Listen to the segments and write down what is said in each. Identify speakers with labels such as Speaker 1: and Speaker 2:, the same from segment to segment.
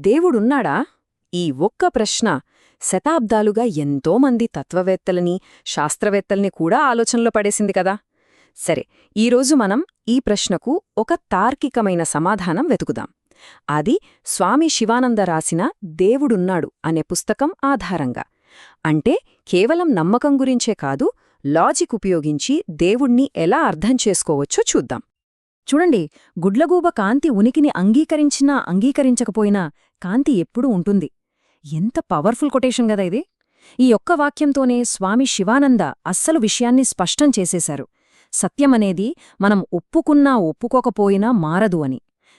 Speaker 1: దేవుడున్నాడా? ఈ ఒక్క ప్రశ్న శతాబ్దాలుగా ఎంతోమంది తత్వవేత్తలని, శాస్త్రవేత్తల్ని కూడా ఆలోచనలో పడేసింది కదా. సరే, ఈరోజు మనం ఈ ప్రశ్నకు ఒక తార్కికమైన సమాధానం వెతుకుదాం. అది స్వామి శివానంద రాసిన దేవుడున్నాడు అనే పుస్తకం ఆధారంగా. అంటే కేవలం నమ్మకం గురించే కాదు, లాజిక్ ఉపయోగించి దేవుణ్ణి ఎలా అర్థం చేసుకోవచ్చో చూద్దాం.
Speaker 2: చూడండి, గుడ్లగూబ కాంతి ఉనికిని అంగీకరించినా అంగీకరించకపోయినా కాంతి ఎప్పుడూ ఉంటుంది. ఎంత పవర్ఫుల్ కొటేషన్ గదా ఇది! ఈ ఒక్క వాక్యంతోనే స్వామి శివానంద అస్సలు విషయాన్ని స్పష్టం చేసేశారు. సత్యమనేది మనం ఒప్పుకున్నా ఒప్పుకోకపోయినా మారదు అని.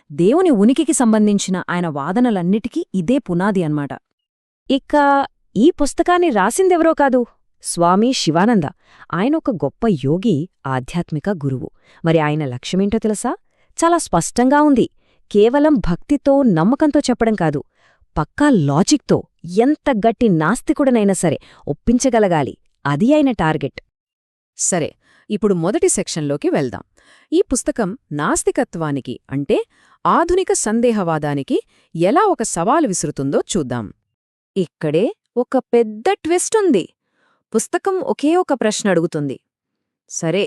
Speaker 2: దేవుని ఉనికికి సంబంధించిన ఆయన వాదనలన్నిటికీ ఇదే పునాది అన్నమాట. ఇక ఈ పుస్తకాన్ని రాసిందెవరో కాదు, స్వామి శివానంద. ఆయన ఒక గొప్ప యోగి, ఆధ్యాత్మిక గురువు. మరి ఆయన లక్ష్యమేంటో తెలుసా? చాలా స్పష్టంగా ఉంది. కేవలం భక్తితో, నమ్మకంతో చెప్పడం కాదు, పక్కా లాజిక్తో ఎంత గట్టి నాస్తికుడనైనా సరే ఒప్పించగలగాలి. అది ఆయన టార్గెట్.
Speaker 1: సరే, ఇప్పుడు మొదటి సెక్షన్లోకి వెళ్దాం. ఈ పుస్తకం నాస్తికత్వానికి అంటే ఆధునిక సందేహవాదానికి ఎలా ఒక సవాలు విసురుతుందో చూద్దాం. ఇక్కడే ఒక పెద్ద ట్విస్ట్ ఉంది. పుస్తకం ఒకే ఒక ప్రశ్న అడుగుతుంది. సరే,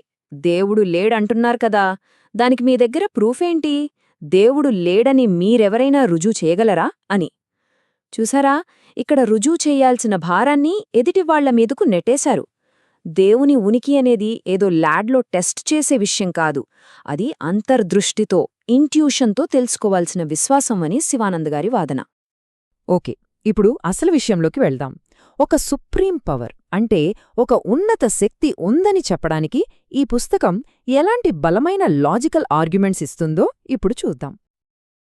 Speaker 1: దేవుడు లేడంటున్నారు కదా, దానికి మీ దగ్గర ప్రూఫేంటి? దేవుడు లేడని మీరెవరైనా రుజువు చేయగలరా అని. చూసారా, ఇక్కడ రుజువు చెయ్యాల్సిన భారాన్ని ఎదుటివాళ్ల మీదకు నెట్టేశారు. దేవుని ఉనికి అనేది ఏదో ల్యాడ్లో టెస్ట్ చేసే విషయం కాదు, అది అంతర్దృష్టితో, ఇంట్యూషన్తో తెలుసుకోవాల్సిన విశ్వాసం అని శివానందగారి వాదన.
Speaker 2: ఓకే, ఇప్పుడు అసలు విషయంలోకి వెళ్దాం. ఒక సుప్రీం పవర్ అంటే ఒక ఉన్నత శక్తి ఉందని చెప్పడానికి ఈ పుస్తకం ఎలాంటి బలమైన లాజికల్ ఆర్గ్యుమెంట్స్ ఇస్తుందో ఇప్పుడు చూద్దాం.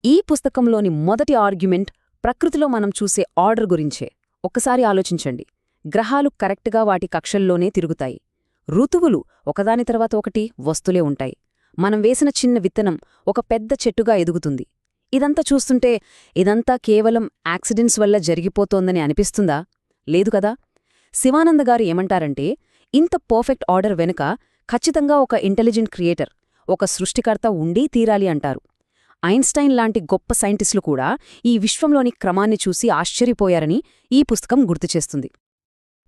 Speaker 1: ఈ పుస్తకంలోని మొదటి ఆర్గ్యుమెంట్ ప్రకృతిలో మనం చూసే ఆర్డర్ గురించే. ఒక్కసారి ఆలోచించండి. గ్రహాలు కరెక్ట్గా వాటి కక్షల్లోనే తిరుగుతాయి. ఋతువులు ఒకదాని తర్వాత ఒకటి వస్తూలే ఉంటాయి. మనం వేసిన చిన్న విత్తనం ఒక పెద్ద చెట్టుగా ఎదుగుతుంది. ఇదంతా చూస్తుంటే ఇదంతా కేవలం యాక్సిడెంట్స్ వల్ల జరిగిపోతోందని అనిపిస్తుందా? లేదు కదా. శివానందగారు ఏమంటారంటే, ఇంత పర్ఫెక్ట్ ఆర్డర్ వెనుక ఖచ్చితంగా ఒక ఇంటెలిజెంట్ క్రియేటర్, ఒక సృష్టికర్త ఉండి తీరాలి అంటారు. ఐన్స్టైన్ లాంటి గొప్ప సైంటిస్టులు కూడా ఈ విశ్వంలోని క్రమాన్ని చూసి ఆశ్చర్యపోయారని ఈ పుస్తకం గుర్తుచేస్తుంది.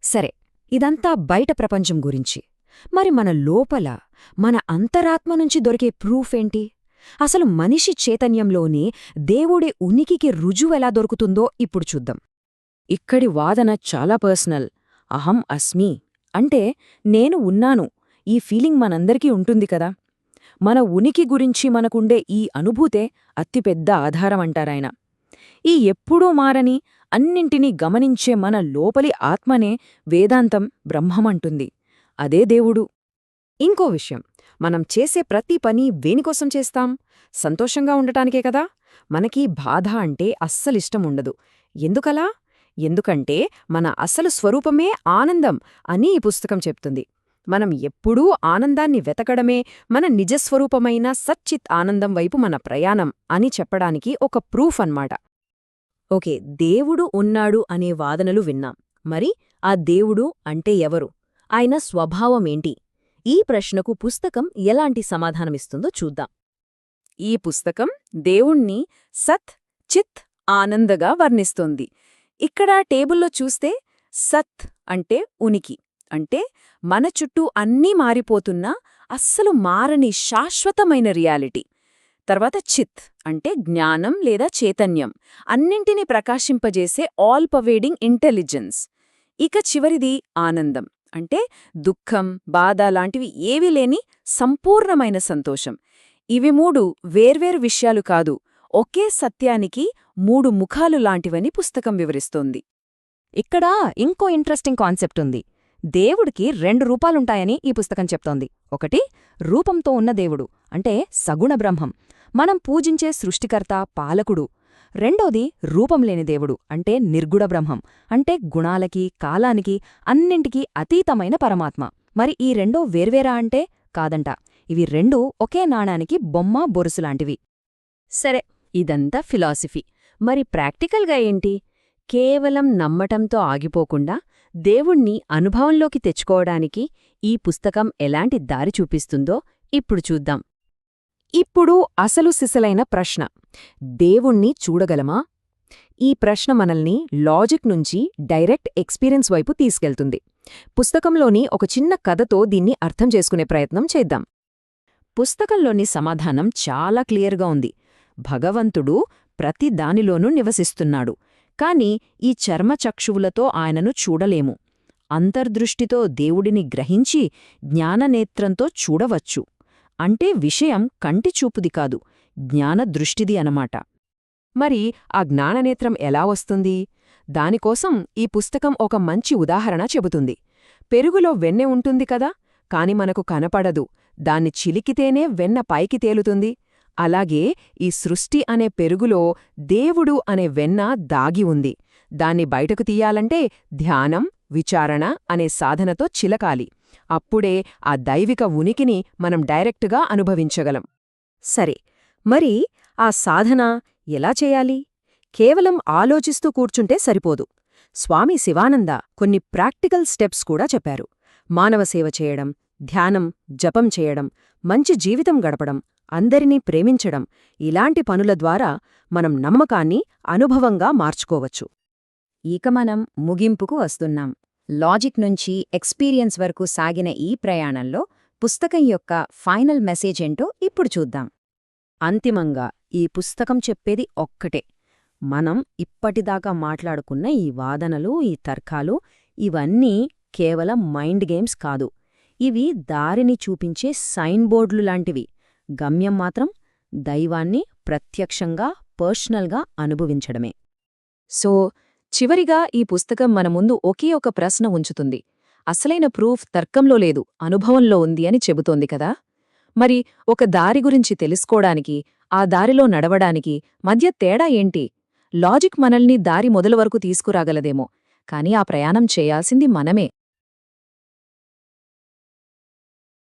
Speaker 1: సరే, ఇదంతా బయట ప్రపంచం గురించి. మరి మన లోపల, మన అంతరాత్మ నుంచి దొరికే ప్రూఫేంటి? అసలు మనిషి చైతన్యంలోనే దేవుడి ఉనికికి రుజువెలా దొరుకుతుందో ఇప్పుడు చూద్దాం. ఇక్కడి వాదన చాలా పర్సనల్. అహం అస్మి అంటే నేను ఉన్నాను, ఈ ఫీలింగ్ మనందరికీ ఉంటుంది కదా. మన ఉనికి గురించి మనకుండే ఈ అనుభూతే అతిపెద్ద ఆధారమంటారాయన. ఈ ఎప్పుడూ మారని, అన్నింటినీ గమనించే మన లోపలి ఆత్మనే వేదాంతం బ్రహ్మమంటుంది. అదే దేవుడు. ఇంకో విషయం, మనం చేసే ప్రతి పని వేనికోసం చేస్తాం? సంతోషంగా ఉండటానికే కదా. మనకీ బాధ అంటే అస్సలిష్టముండదు. ఎందుకలా? ఎందుకంటే మన అసలు స్వరూపమే ఆనందం అని ఈ పుస్తకం చెప్తుంది. మనం ఎప్పుడూ ఆనందాన్ని వెతకడమే మన నిజస్వరూపమైన సచ్చిత్ ఆనందం వైపు మన ప్రయాణం అని చెప్పడానికి ఒక ప్రూఫ్ అన్నమాట. ఓకే, దేవుడు ఉన్నాడు అనే వాదనలు విన్నాం. మరి ఆ దేవుడు అంటే ఎవరు? ఆయన స్వభావమేంటి? ఈ ప్రశ్నకు పుస్తకం ఎలాంటి సమాధానమిస్తుందో చూద్దాం. ఈ పుస్తకం దేవుణ్ణి సత్, చిత్, ఆనందగా వర్ణిస్తోంది. ఇక్కడ టేబుల్లో చూస్తే సత్ అంటే ఉనికి, అంటే మన చుట్టూ అన్నీ మారిపోతున్నా అస్సలు మారని శాశ్వతమైన రియాలిటీ. తర్వాత చిత్ అంటే జ్ఞానం లేదా చైతన్యం, అన్నింటినీ ప్రకాశింపజేసే ఆల్ పర్వేడింగ్ ఇంటెలిజెన్స్. ఇక చివరిది ఆనందం అంటే దుఃఖం, బాధ లాంటివి ఏవీ లేని సంపూర్ణమైన సంతోషం. ఇవి మూడు వేర్వేరు విషయాలు కాదు, ఒకే సత్యానికి మూడు ముఖాలు లాంటివని పుస్తకం వివరిస్తోంది.
Speaker 2: ఇక్కడ ఇంకో ఇంట్రెస్టింగ్ కాన్సెప్ట్ ఉంది. దేవుడికి రెండు రూపాలుంటాయని ఈ పుస్తకం చెప్తోంది. ఒకటి రూపంతో ఉన్న దేవుడు అంటే సగుణ బ్రహ్మం, మనం పూజించే సృష్టికర్త, పాలకుడు. రెండోది రూపంలేని దేవుడు అంటే నిర్గుణ బ్రహ్మం, అంటే గుణాలకి, కాలానికి, అన్నింటికీ అతీతమైన పరమాత్మ. మరి ఈ రెండో వేర్వేరా అంటే కాదంట. ఇవి రెండూ ఒకే నాణానికి బొమ్మ బొరుసులాంటివి.
Speaker 1: సరే, ఇదంతా ఫిలాసఫీ. మరి ప్రాక్టికల్గా ఏంటి? కేవలం నమ్మటంతో ఆగిపోకుండా దేవుణ్ణి అనుభవంలోకి తెచ్చుకోవడానికి ఈ పుస్తకం ఎలాంటి దారి చూపిస్తుందో ఇప్పుడు చూద్దాం. ఇప్పుడు అసలు సిసలైన ప్రశ్న, దేవుణ్ణి చూడగలమా?
Speaker 2: ఈ ప్రశ్న మనల్ని లాజిక్ నుంచి డైరెక్ట్ ఎక్స్పీరియన్స్ వైపు తీసుకెళ్తుంది. పుస్తకంలోని ఒక చిన్న కథతో దీన్ని అర్థం చేసుకునే ప్రయత్నం చేద్దాం. పుస్తకంలోని సమాధానం చాలా క్లియర్గా ఉంది. భగవంతుడు ప్రతి దానిలోనూ నివసిస్తున్నాడు. కాని ఈ చర్మచక్షువులతో ఆయనను చూడలేము. అంతర్దృష్టితో దేవుడిని గ్రహించి జ్ఞాననేత్రంతో చూడవచ్చు. అంటే విషయం కంటిచూపుది కాదు, జ్ఞానదృష్టిది అనమాట. మరి ఆ జ్ఞాననేత్రం ఎలా వస్తుంది? దానికోసం ఈ పుస్తకం ఒక మంచి ఉదాహరణ చెబుతుంది. పెరుగులో వెన్నె ఉంటుంది కదా, కాని మనకు కనపడదు. దాన్ని చిలికితేనే వెన్న పైకి తేలుతుంది. అలాగే ఈ సృష్టి అనే పెరుగులో దేవుడు అనే వెన్న దాగి ఉంది. దాన్ని బయటకు తీయాలంటే ధ్యానం, విచారణ అనే సాధనతో చిలకాలి. అప్పుడే ఆ దైవిక ఉనికిని మనం డైరెక్టుగా అనుభవించగలం. సరే, మరి ఆ సాధన ఎలా చేయాలి? కేవలం ఆలోచిస్తూ కూర్చుంటే సరిపోదు. స్వామి శివానంద కొన్ని ప్రాక్టికల్ స్టెప్స్ కూడా చెప్పారు. మానవ సేవ చేయడం, ధ్యానం, జపం చేయడం, మంచి జీవితం గడపడం, అందరినీ ప్రేమించడం, ఇలాంటి పనుల ద్వారా మనం నమ్మకాన్ని అనుభవంగా మార్చుకోవచ్చు.
Speaker 1: ఇక మనం ముగింపుకు వస్తున్నాం. లాజిక్ నుంచి ఎక్స్పీరియన్స్ వరకు సాగిన ఈ ప్రయాణంలో పుస్తకం యొక్క ఫైనల్ మెసేజ్ ఏంటో ఇప్పుడు చూద్దాం. అంతిమంగా ఈ పుస్తకం చెప్పేది ఒక్కటే. మనం ఇప్పటిదాకా మాట్లాడుకున్న ఈ వాదనలు, ఈ తర్కాలు, ఇవన్నీ కేవలం మైండ్ గేమ్స్ కాదు. ఇవి దారిని చూపించే సైన్ బోర్డులు లాంటివి. గమ్యం మాత్రం దైవాన్ని ప్రత్యక్షంగా, పర్సనల్గా అనుభవించడమే.
Speaker 2: సో, చివరిగా ఈ పుస్తకం మన ముందు ఒకే ఒక ప్రశ్న ఉంచుతుంది. అసలైన ప్రూఫ్ తర్కంలో లేదు, అనుభవంలో ఉంది అని చెబుతోంది కదా. మరి ఒక దారి గురించి తెలుసుకోవడానికి, ఆ దారిలో నడవడానికి మధ్య తేడా ఏంటి? లాజిక్ మనల్ని దారి మొదలు వరకు తీసుకురాగలదేమో, కాని ఆ ప్రయాణం చేయాల్సింది మనమే.